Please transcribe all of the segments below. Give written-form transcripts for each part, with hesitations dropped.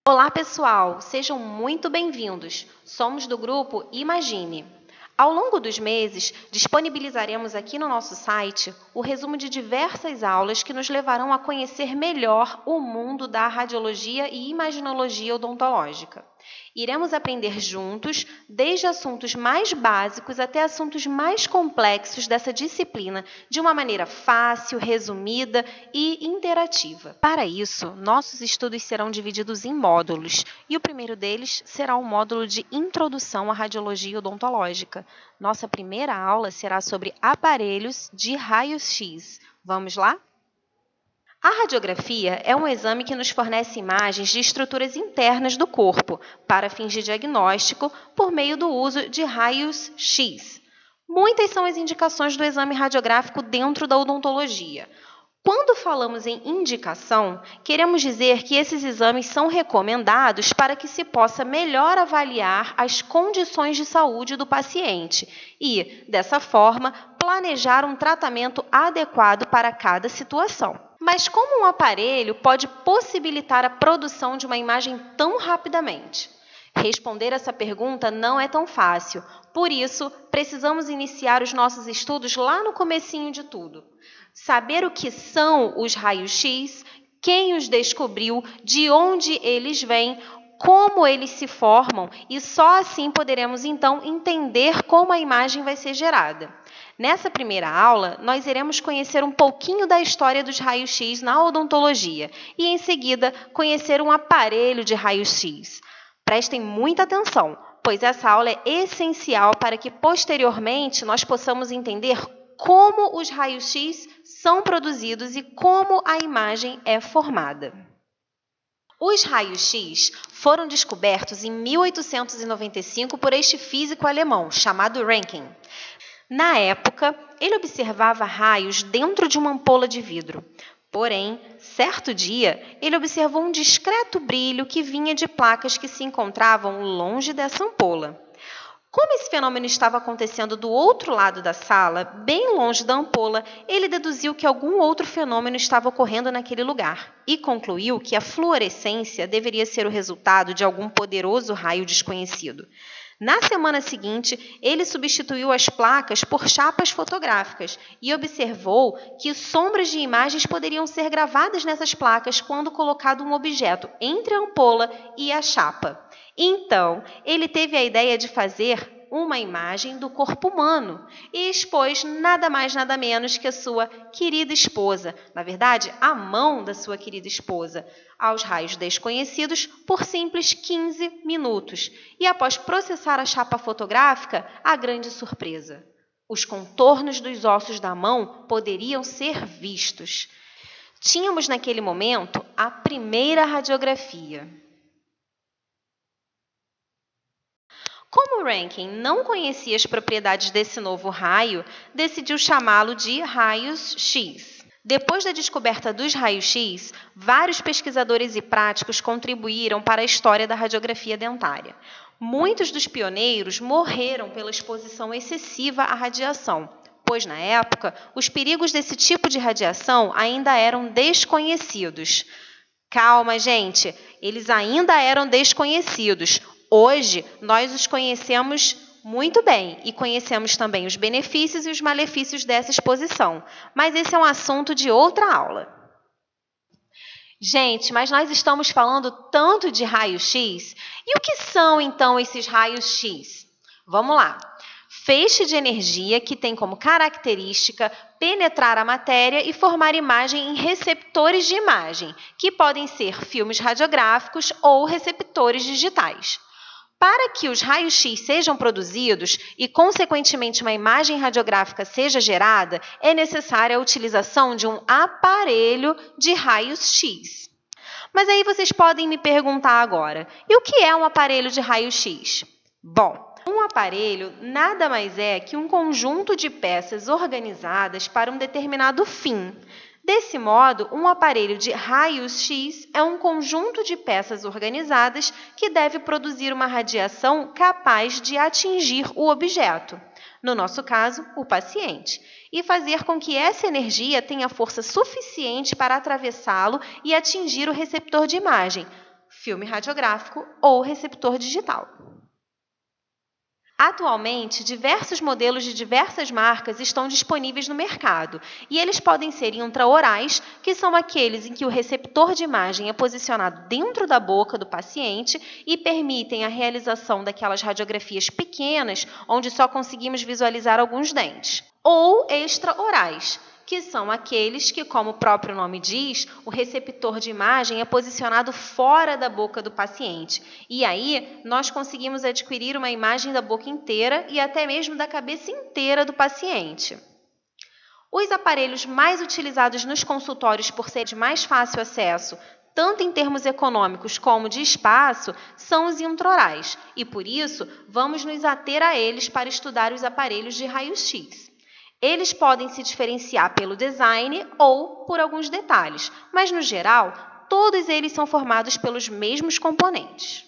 Olá, pessoal! Sejam muito bem-vindos. Somos do grupo Imagine. Ao longo dos meses, disponibilizaremos aqui no nosso site o resumo de diversas aulas que nos levarão a conhecer melhor o mundo da radiologia e imaginologia odontológica. Iremos aprender juntos, desde assuntos mais básicos até assuntos mais complexos dessa disciplina, de uma maneira fácil, resumida e interativa. Para isso, nossos estudos serão divididos em módulos, e o primeiro deles será o módulo de Introdução à Radiologia Odontológica. Nossa primeira aula será sobre aparelhos de raios-x. Vamos lá? A radiografia é um exame que nos fornece imagens de estruturas internas do corpo para fins de diagnóstico por meio do uso de raios-x. Muitas são as indicações do exame radiográfico dentro da odontologia. Quando falamos em indicação, queremos dizer que esses exames são recomendados para que se possa melhor avaliar as condições de saúde do paciente e, dessa forma, planejar um tratamento adequado para cada situação. Mas como um aparelho pode possibilitar a produção de uma imagem tão rapidamente? Responder essa pergunta não é tão fácil. Por isso, precisamos iniciar os nossos estudos lá no comecinho de tudo. Saber o que são os raios-x, quem os descobriu, de onde eles vêm, como eles se formam, e só assim poderemos, então, entender como a imagem vai ser gerada. Nessa primeira aula, nós iremos conhecer um pouquinho da história dos raios-x na odontologia e, em seguida, conhecer um aparelho de raios-x. Prestem muita atenção, pois essa aula é essencial para que, posteriormente, nós possamos entender como os raios-x são produzidos e como a imagem é formada. Os raios-x foram descobertos em 1895 por este físico alemão, chamado Röntgen. Na época, ele observava raios dentro de uma ampola de vidro. Porém, certo dia, ele observou um discreto brilho que vinha de placas que se encontravam longe dessa ampola. Como esse fenômeno estava acontecendo do outro lado da sala, bem longe da ampola, ele deduziu que algum outro fenômeno estava ocorrendo naquele lugar e concluiu que a fluorescência deveria ser o resultado de algum poderoso raio desconhecido. Na semana seguinte, ele substituiu as placas por chapas fotográficas e observou que sombras de imagens poderiam ser gravadas nessas placas quando colocado um objeto entre a ampola e a chapa. Então, ele teve a ideia de fazer uma imagem do corpo humano e expôs nada mais, nada menos que a sua querida esposa, na verdade, a mão da sua querida esposa, aos raios desconhecidos por simples 15 minutos. E após processar a chapa fotográfica, a grande surpresa: os contornos dos ossos da mão poderiam ser vistos. Tínhamos naquele momento a primeira radiografia. Como Röntgen não conhecia as propriedades desse novo raio, decidiu chamá-lo de raios-x. Depois da descoberta dos raios-x, vários pesquisadores e práticos contribuíram para a história da radiografia dentária. Muitos dos pioneiros morreram pela exposição excessiva à radiação, pois, na época, os perigos desse tipo de radiação ainda eram desconhecidos. Calma, gente, eles ainda eram desconhecidos. Hoje, nós os conhecemos muito bem e conhecemos também os benefícios e os malefícios dessa exposição. Mas esse é um assunto de outra aula. Gente, mas nós estamos falando tanto de raios-x. E o que são, então, esses raios-x? Vamos lá. Feixe de energia que tem como característica penetrar a matéria e formar imagem em receptores de imagem, que podem ser filmes radiográficos ou receptores digitais. Para que os raios-x sejam produzidos e, consequentemente, uma imagem radiográfica seja gerada, é necessária a utilização de um aparelho de raios-x. Mas aí vocês podem me perguntar agora, e o que é um aparelho de raio-x? Bom, um aparelho nada mais é que um conjunto de peças organizadas para um determinado fim. Desse modo, um aparelho de raios-x é um conjunto de peças organizadas que deve produzir uma radiação capaz de atingir o objeto, no nosso caso, o paciente, e fazer com que essa energia tenha força suficiente para atravessá-lo e atingir o receptor de imagem, filme radiográfico ou receptor digital. Atualmente, diversos modelos de diversas marcas estão disponíveis no mercado, e eles podem ser intraorais, que são aqueles em que o receptor de imagem é posicionado dentro da boca do paciente e permitem a realização daquelas radiografias pequenas, onde só conseguimos visualizar alguns dentes. Ou extraorais, que são aqueles que, como o próprio nome diz, o receptor de imagem é posicionado fora da boca do paciente. E aí, nós conseguimos adquirir uma imagem da boca inteira e até mesmo da cabeça inteira do paciente. Os aparelhos mais utilizados nos consultórios por serem de mais fácil acesso, tanto em termos econômicos como de espaço, são os intraorais. E, por isso, vamos nos ater a eles para estudar os aparelhos de raio-x. Eles podem se diferenciar pelo design ou por alguns detalhes, mas, no geral, todos eles são formados pelos mesmos componentes.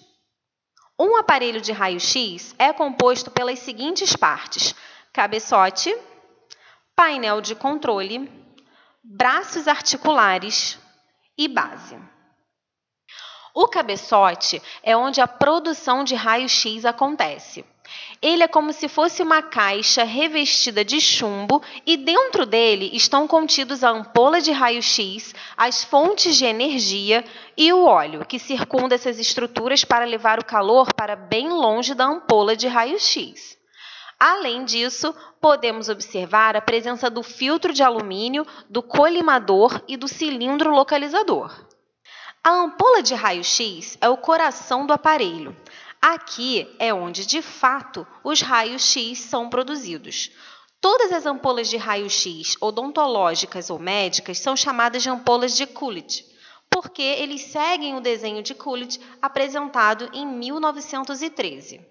Um aparelho de raio-x é composto pelas seguintes partes: cabeçote, painel de controle, braços articulares e base. O cabeçote é onde a produção de raio-x acontece. Ele é como se fosse uma caixa revestida de chumbo e dentro dele estão contidos a ampola de raio-x, as fontes de energia e o óleo, que circunda essas estruturas para levar o calor para bem longe da ampola de raio-x. Além disso, podemos observar a presença do filtro de alumínio, do colimador e do cilindro localizador. A ampola de raio-x é o coração do aparelho. Aqui é onde, de fato, os raios-x são produzidos. Todas as ampolas de raio-x odontológicas ou médicas são chamadas de ampolas de Coolidge, porque eles seguem o desenho de Coolidge apresentado em 1913.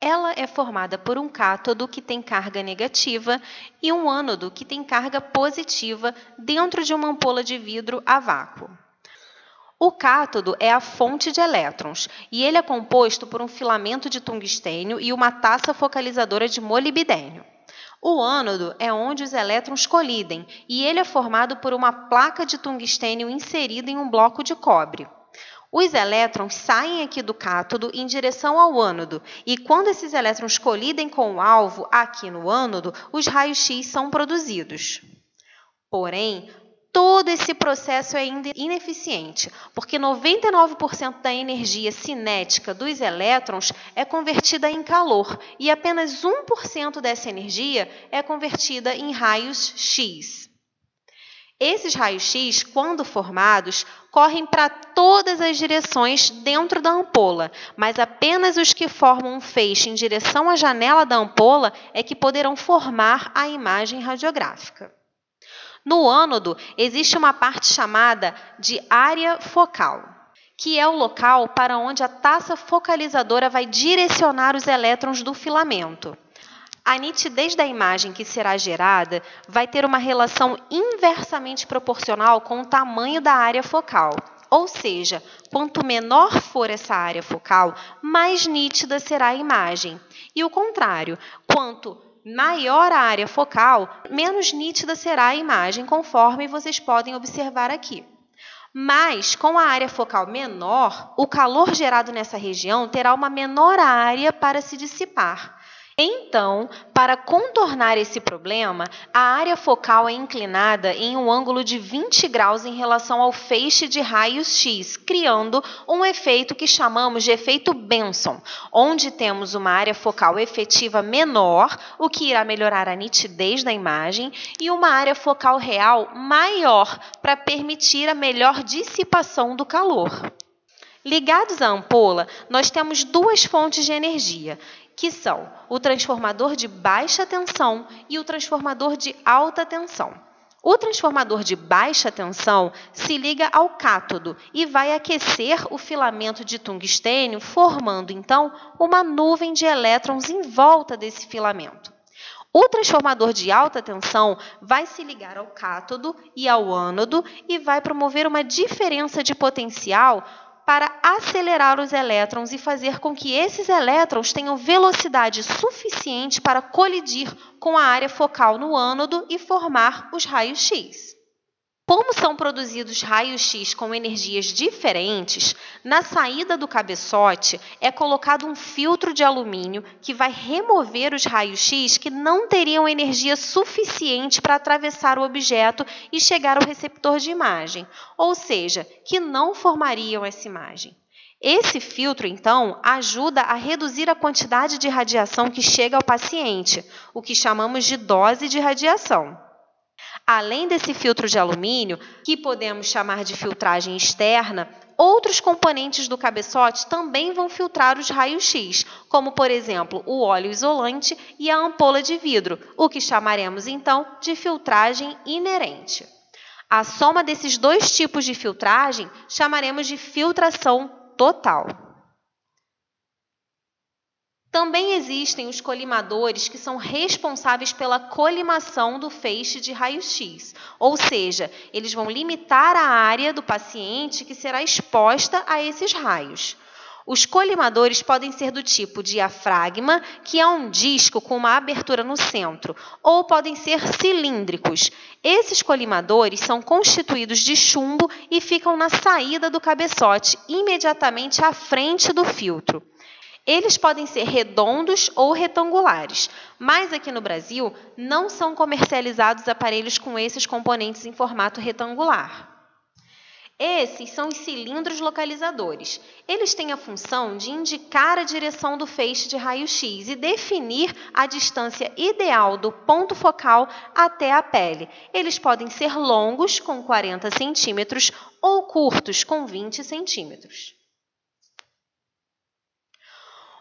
Ela é formada por um cátodo que tem carga negativa e um ânodo que tem carga positiva dentro de uma ampola de vidro a vácuo. O cátodo é a fonte de elétrons e ele é composto por um filamento de tungstênio e uma taça focalizadora de molibdênio. O ânodo é onde os elétrons colidem e ele é formado por uma placa de tungstênio inserida em um bloco de cobre. Os elétrons saem aqui do cátodo em direção ao ânodo e quando esses elétrons colidem com o alvo aqui no ânodo, os raios-x são produzidos. Porém, todo esse processo é ainda ineficiente, porque 99% da energia cinética dos elétrons é convertida em calor e apenas 1% dessa energia é convertida em raios X. Esses raios-x, quando formados, correm para todas as direções dentro da ampola, mas apenas os que formam um feixe em direção à janela da ampola é que poderão formar a imagem radiográfica. No ânodo, existe uma parte chamada de área focal, que é o local para onde a taça focalizadora vai direcionar os elétrons do filamento. A nitidez da imagem que será gerada vai ter uma relação inversamente proporcional com o tamanho da área focal. Ou seja, quanto menor for essa área focal, mais nítida será a imagem. E o contrário, quanto maior a área focal, menos nítida será a imagem, conforme vocês podem observar aqui. Mas, com a área focal menor, o calor gerado nessa região terá uma menor área para se dissipar. Então, para contornar esse problema, a área focal é inclinada em um ângulo de 20 graus em relação ao feixe de raios X, criando um efeito que chamamos de efeito Benson, onde temos uma área focal efetiva menor, o que irá melhorar a nitidez da imagem, e uma área focal real maior, para permitir a melhor dissipação do calor. Ligados à ampola, nós temos duas fontes de energia, que são o transformador de baixa tensão e o transformador de alta tensão. O transformador de baixa tensão se liga ao cátodo e vai aquecer o filamento de tungstênio, formando, então, uma nuvem de elétrons em volta desse filamento. O transformador de alta tensão vai se ligar ao cátodo e ao ânodo e vai promover uma diferença de potencial para acelerar os elétrons e fazer com que esses elétrons tenham velocidade suficiente para colidir com a área focal no ânodo e formar os raios X. Como são produzidos raios-x com energias diferentes, na saída do cabeçote é colocado um filtro de alumínio que vai remover os raios-x que não teriam energia suficiente para atravessar o objeto e chegar ao receptor de imagem, ou seja, que não formariam essa imagem. Esse filtro, então, ajuda a reduzir a quantidade de radiação que chega ao paciente, o que chamamos de dose de radiação. Além desse filtro de alumínio, que podemos chamar de filtragem externa, outros componentes do cabeçote também vão filtrar os raios-x, como, por exemplo, o óleo isolante e a ampola de vidro, o que chamaremos, então, de filtragem inerente. A soma desses dois tipos de filtragem chamaremos de filtração total. Também existem os colimadores que são responsáveis pela colimação do feixe de raio-x, ou seja, eles vão limitar a área do paciente que será exposta a esses raios. Os colimadores podem ser do tipo diafragma, que é um disco com uma abertura no centro, ou podem ser cilíndricos. Esses colimadores são constituídos de chumbo e ficam na saída do cabeçote, imediatamente à frente do filtro. Eles podem ser redondos ou retangulares, mas aqui no Brasil não são comercializados aparelhos com esses componentes em formato retangular. Esses são os cilindros localizadores. Eles têm a função de indicar a direção do feixe de raio-x e definir a distância ideal do ponto focal até a pele. Eles podem ser longos, com 40 centímetros, ou curtos, com 20 centímetros.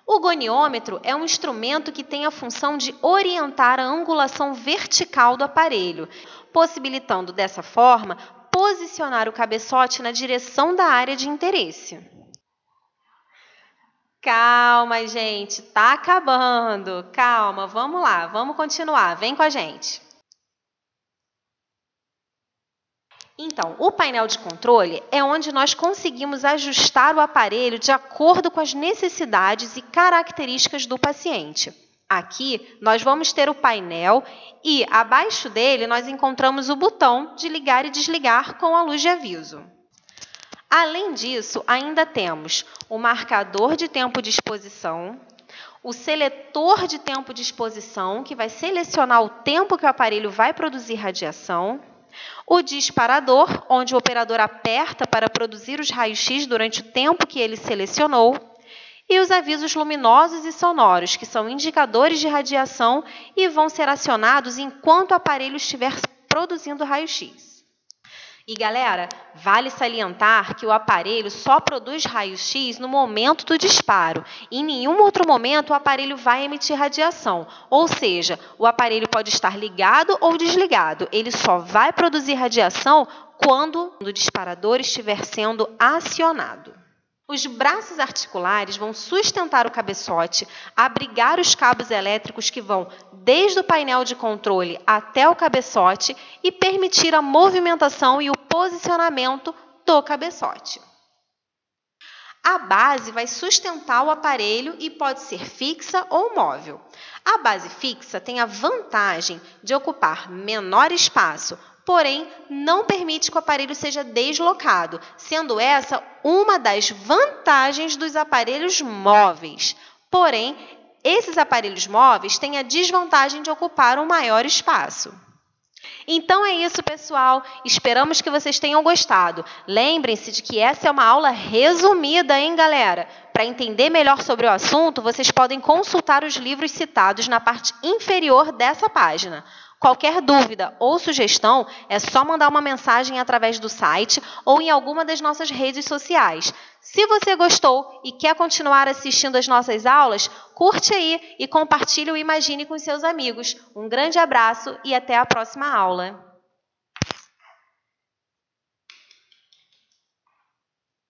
O goniômetro é um instrumento que tem a função de orientar a angulação vertical do aparelho, possibilitando, dessa forma, posicionar o cabeçote na direção da área de interesse. Calma, gente, tá acabando. Calma, vamos lá, vamos continuar. Vem com a gente. Então, o painel de controle é onde nós conseguimos ajustar o aparelho de acordo com as necessidades e características do paciente. Aqui, nós vamos ter o painel e, abaixo dele, nós encontramos o botão de ligar e desligar com a luz de aviso. Além disso, ainda temos o marcador de tempo de exposição, o seletor de tempo de exposição, que vai selecionar o tempo que o aparelho vai produzir radiação, o disparador, onde o operador aperta para produzir os raios-x durante o tempo que ele selecionou, e os avisos luminosos e sonoros, que são indicadores de radiação e vão ser acionados enquanto o aparelho estiver produzindo raio-x. E, galera, vale salientar que o aparelho só produz raio-x no momento do disparo. Em nenhum outro momento o aparelho vai emitir radiação. Ou seja, o aparelho pode estar ligado ou desligado. Ele só vai produzir radiação quando o disparador estiver sendo acionado. Os braços articulares vão sustentar o cabeçote, abrigar os cabos elétricos que vão desde o painel de controle até o cabeçote e permitir a movimentação e o posicionamento do cabeçote. A base vai sustentar o aparelho e pode ser fixa ou móvel. A base fixa tem a vantagem de ocupar menor espaço, porém, não permite que o aparelho seja deslocado, sendo essa uma das vantagens dos aparelhos móveis. Porém, esses aparelhos móveis têm a desvantagem de ocupar um maior espaço. Então é isso, pessoal. Esperamos que vocês tenham gostado. Lembrem-se de que essa é uma aula resumida, hein, galera? Para entender melhor sobre o assunto, vocês podem consultar os livros citados na parte inferior dessa página. Qualquer dúvida ou sugestão, é só mandar uma mensagem através do site ou em alguma das nossas redes sociais. Se você gostou e quer continuar assistindo às nossas aulas, curte aí e compartilhe o Imagine com seus amigos. Um grande abraço e até a próxima aula!